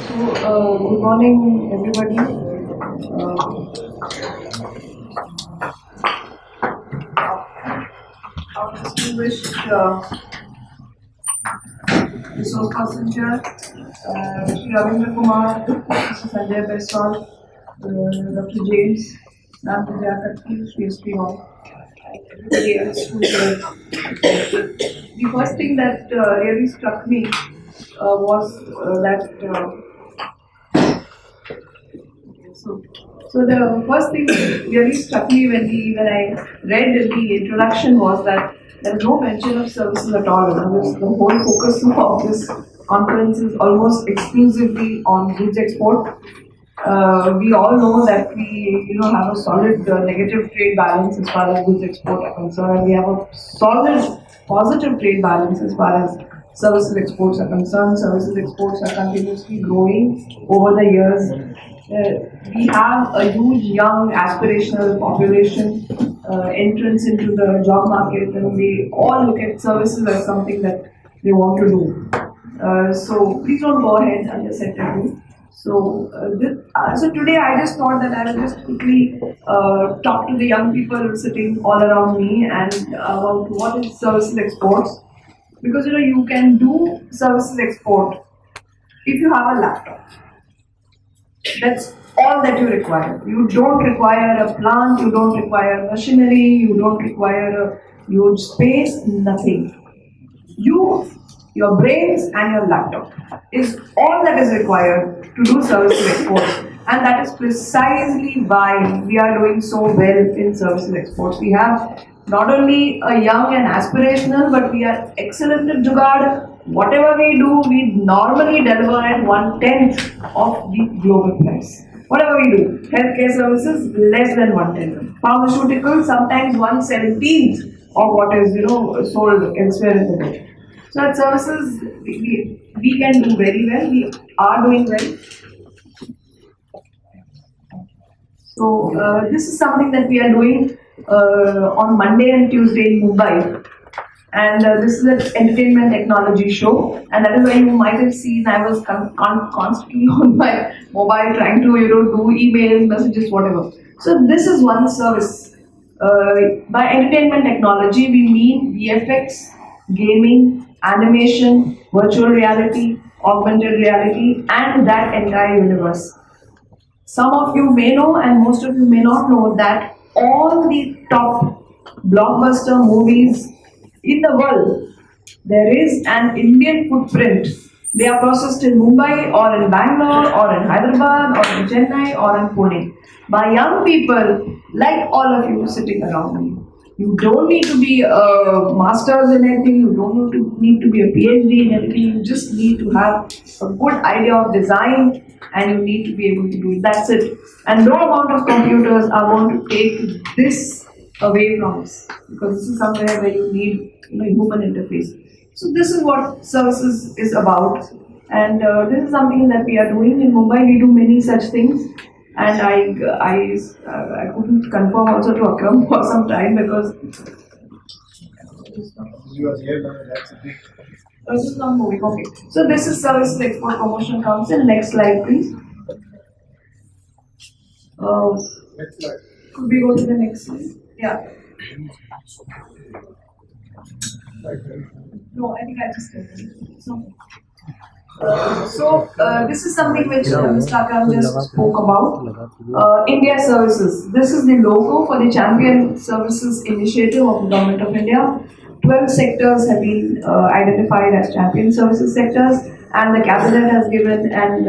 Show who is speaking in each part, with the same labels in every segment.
Speaker 1: Good morning, everybody. Our distinguished resource person here, Shri Ravindra Kumar, Mr. Sanjay Beswal, Dr. James, Ma'am Vijayakatti, Shri S.P. Hall, and everybody else who is here. The first thing that really struck me was that. So the first thing that really struck me when I read the introduction was that there is no mention of services at all. The whole focus of this conference is almost exclusively on goods export. We all know that we have a solid negative trade balance as far as goods export are concerned. We have a solid positive trade balance as far as services exports are concerned. Services exports are continuously growing over the years. We have a huge young aspirational population entrance into the job market, and they all look at services as something that they want to do. So please don't go ahead and just set it. So today I just thought that I will just quickly talk to the young people sitting all around me and about what is services exports, because you can do services export if you have a laptop. That's all that you require. You don't require a plant, you don't require machinery, you don't require a huge space, nothing. Your brains and your laptop is all that is required to do services exports. And that is precisely why we are doing so well in services exports. We have not only a young and aspirational, but we are excellent at Jugaad. Whatever we do, we normally deliver at 1/10 of the global price. Whatever we do, healthcare services, less than 1/10. Pharmaceuticals, sometimes 1/17 of what is sold elsewhere in the world. So at services, we can do very well. We are doing well. So this is something that we are doing on Monday and Tuesday in Mumbai. And this is an entertainment technology show, and that is why you might have seen I was constantly on my mobile trying to do emails, messages, whatever. So this is one service. By entertainment technology, we mean VFX, gaming, animation, virtual reality, augmented reality, and that entire universe. Some of you may know, and most of you may not know, that all the top blockbuster movies in the world, there is an Indian footprint. They are processed in Mumbai or in Bangalore or in Hyderabad or in Chennai or in Pune by young people like all of you sitting around me. You don't need to be a master's in anything, you don't need to be a PhD in anything, you just need to have a good idea of design and you need to be able to do it. That's it. And no amount of computers are going to take this away from us, because this is somewhere where you need human interface. So this is what services is about, and this is something that we are doing in Mumbai. We do many such things, and I couldn't confirm also to Akram for some time because this is not moving. Okay, so this is Services Export Promotion Council. Next slide, please.
Speaker 2: Next slide.
Speaker 1: Could we go to the next slide? Yeah. No, I think I just did it. So this is something which Mr. Akram just spoke about. India Services. This is the logo for the Champion Services Initiative of the Government of India. 12 sectors have been identified as Champion Services sectors, and the Cabinet has given an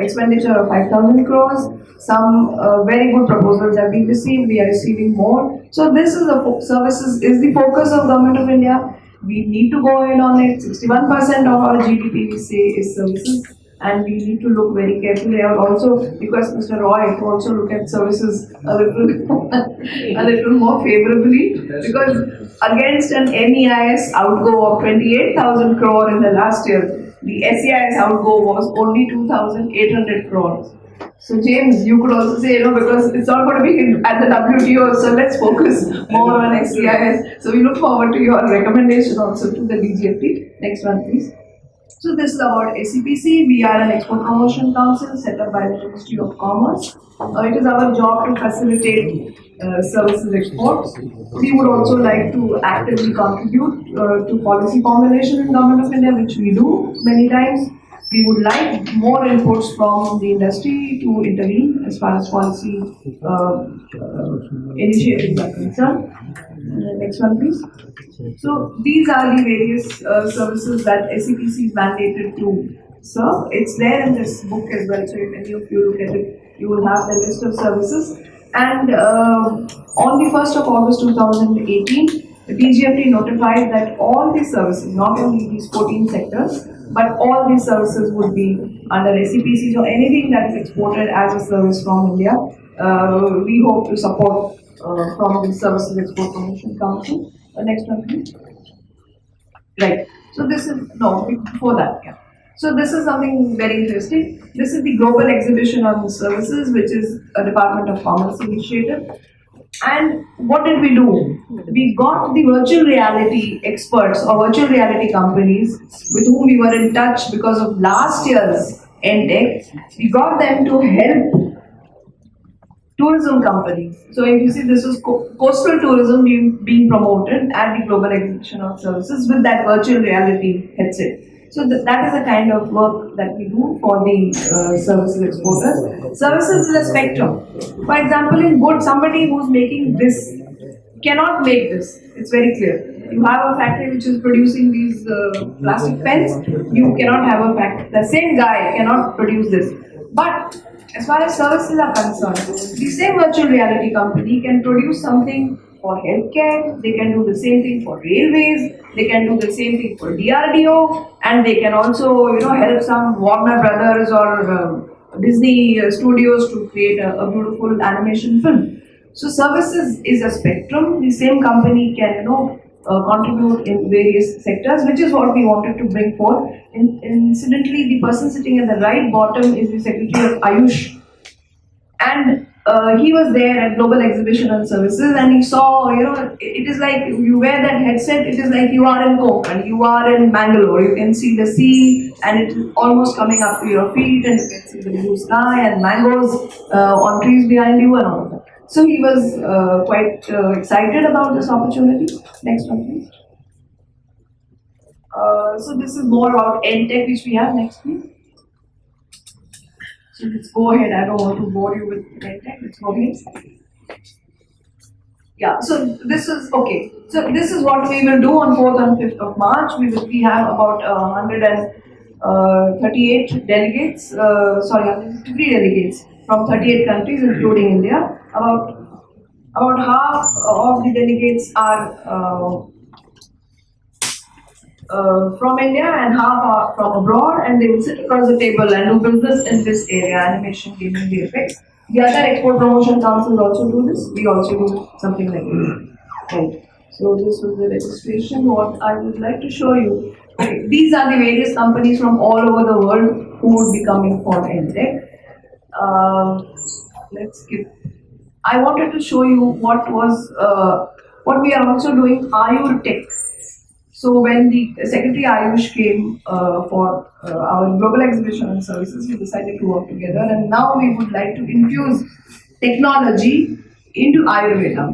Speaker 1: expenditure of 5,000 crores. Some very good proposals have been received. We are receiving more. So this is the services is the focus of Government of India. We need to go in on it. 61% of our GDP we say is services, and we need to look very carefully. I would also request Mr. Roy to also look at services a little more favorably, because against an NEIS outgo of 28,000 crore in the last year, the SEIS outgo was only 2,800 crores. So James, you could also say, because it's not going to be at the WTO, so let's focus more on SEIS. So we look forward to your recommendation also to the DGFT. Next one, please. So this is about ACPC. We are an export promotion council set up by the Ministry of Commerce. It is our job to facilitate services exports. We would also like to actively contribute to policy formulation in Government of India, which we do many times. We would like more inputs from the industry to intervene as far as policy initiatives are concerned. Next one, please. So these are the various services that SEPC is mandated to serve. It's there in this book as well. So if any of you look at it, you will have the list of services. And on the 1st of August 2018, the DGFT notified that all these services, not only these 14 sectors, but all these services would be under SEPC. So anything that is exported as a service from India, we hope to support from the Services Export Promotion Council. Next one, please. Right. So this is, no, before that, yeah. So this is something very interesting. This is the Global Exhibition on Services, which is a Department of Commerce initiative. And what did we do? We got the virtual reality experts or virtual reality companies with whom we were in touch because of last year's NTech. We got them to help tourism companies. So if you see, this is coastal tourism being promoted at the Global Exhibition of Services with that virtual reality headset. So that is the kind of work that we do for the services exporters. Services is a spectrum. For example, in goods, somebody who's making this cannot make this. It's very clear. You have a factory which is producing these plastic pens. You cannot have a factory. The same guy cannot produce this. But as far as services are concerned, the same virtual reality company can produce something for healthcare, they can do the same thing for railways, they can do the same thing for DRDO, and they can also, help some Warner Brothers or Disney studios to create a beautiful animation film. So services is a spectrum. The same company can, contribute in various sectors, which is what we wanted to bring forth. Incidentally, the person sitting at the right bottom is the Secretary of Ayush, and he was there at Global Exhibition on Services, and he saw, it is like you wear that headset, it is like you are in Konkan, you are in Bangalore, you can see the sea, and it is almost coming up to your feet, and you can see the blue sky and mangoes on trees behind you and all of that. So he was quite excited about this opportunity. Next one, please. So this is more about NTech, which we have. Next, please. So let's go ahead. I don't want to bore you with NTech. Let's go ahead. Yeah. So this is okay. So this is what we will do on 4th and 5th of March. We have about 138 delegates. 153 delegates from 38 countries, including India. About half of the delegates are from India and half are from abroad, and they will sit across the table and do business in this area, animation, gaming, VFX. The other export promotion councils also do this. We also do something like this. Right. So this was the registration. What I would like to show you, okay, these are the various companies from all over the world who would be coming for NTech. Let's skip. I wanted to show you what we are also doing, Ayur Tech. So when the Secretary Ayush came for our Global Exhibition on Services, we decided to work together, and now we would like to infuse technology into Ayurveda.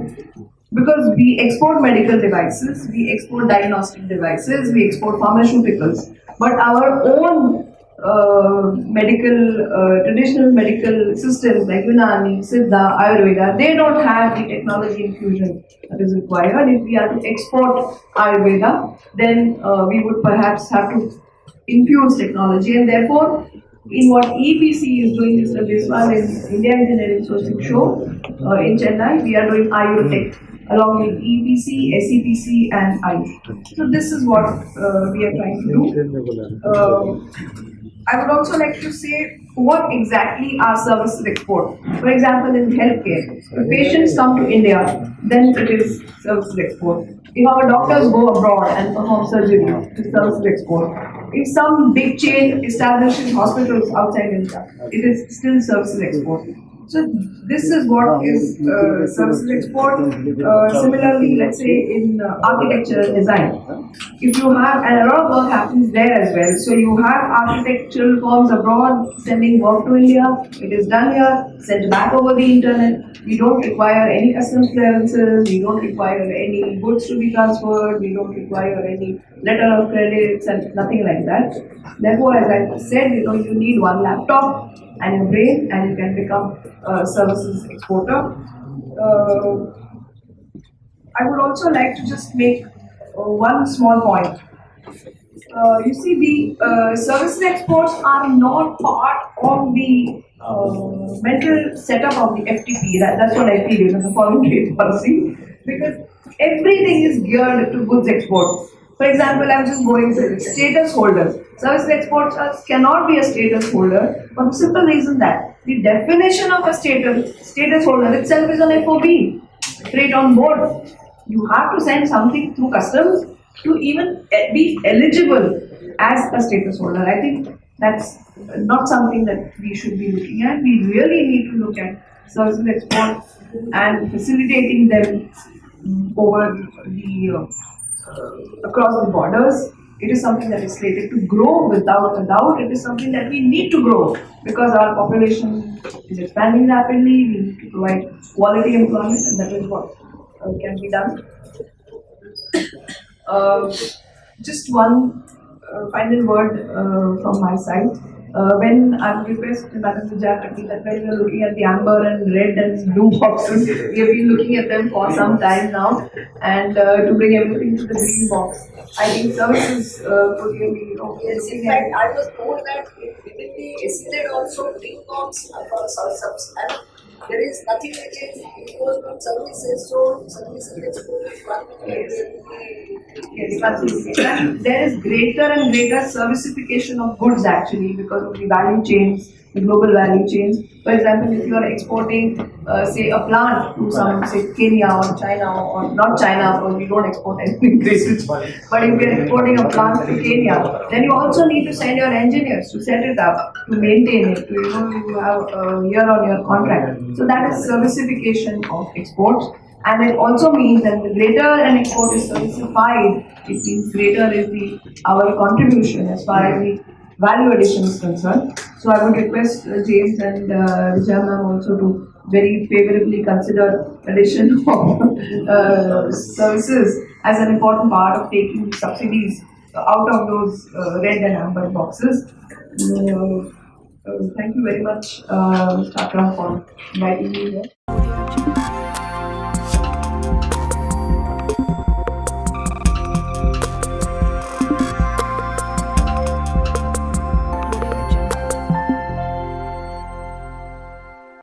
Speaker 1: Because we export medical devices, we export diagnostic devices, we export pharmaceuticals, but our own traditional medical systems like Unani, Siddha, Ayurveda, they don't have the technology infusion that is required. If we are to export Ayurveda, then we would perhaps have to infuse technology, and therefore, in what EPC is doing this one in India Engineering Sourcing Show in Chennai, we are doing Ayur Tech along with EPC, SEPC, and Ayush. So this is what we are trying to do. I would also like to say what exactly are services export. For example, in healthcare, if patients come to India, then it is services export. If our doctors go abroad and perform surgery, it is services export. If some big chain establishes hospitals outside India, it is still services export. So this is what is services export. Similarly, let's say in architecture and design, if you have, and a lot of work happens there as well. So you have architectural firms abroad sending work to India. It is done here, sent back over the internet. We don't require any customs clearances. We don't require any goods to be transferred. We don't require any letter of credits and nothing like that. Therefore, as I said, you need one laptop and your brain, and you can become a services exporter. I would also like to just make one small point. You see, the services exports are not part of the mental setup of the FTP. That's what I feel, the foreign trade policy, because everything is geared to goods export. For example, I'm just going to status holders. Service exports cannot be a status holder for the simple reason that the definition of a status holder itself is an FOB, freight on board. You have to send something through customs to even be eligible as a status holder. I think that's not something that we should be looking at. We really need to look at services exports and facilitating them over the across the borders. It is something that is slated to grow without a doubt. It is something that we need to grow because our population is expanding rapidly. We need to provide quality employment, and that is what can be done. Just one final word from my side. When I would request Madam Vijayapati that when we are looking at the amber and red and blue boxes, we have been looking at them for some time now, and to bring everything to the green box. I think services could really,
Speaker 3: Yes, in fact, I was told that within the SEZ also green box for subs, and there is nothing which is imposed on services, so services export is one.
Speaker 1: Yes, absolutely. There is greater and greater servicification of goods actually because of the value chains, the global value chains. For example, if you are exporting, say, a plant to some, say, Kenya or China, or not China, because we don't export anything great, but if you are exporting a plant to Kenya, then you also need to send your engineers to set it up, to maintain it, to, you have a year-on-year contract. So that is servicification of exports. And it also means that the greater an export is servicified, it means greater is our contribution as far as the value addition is concerned. So I would request James and Vijay ma'am also to very favorably consider addition of services as an important part of taking subsidies out of those red and amber boxes. Thank you very much, Mr. Akram, for inviting me here.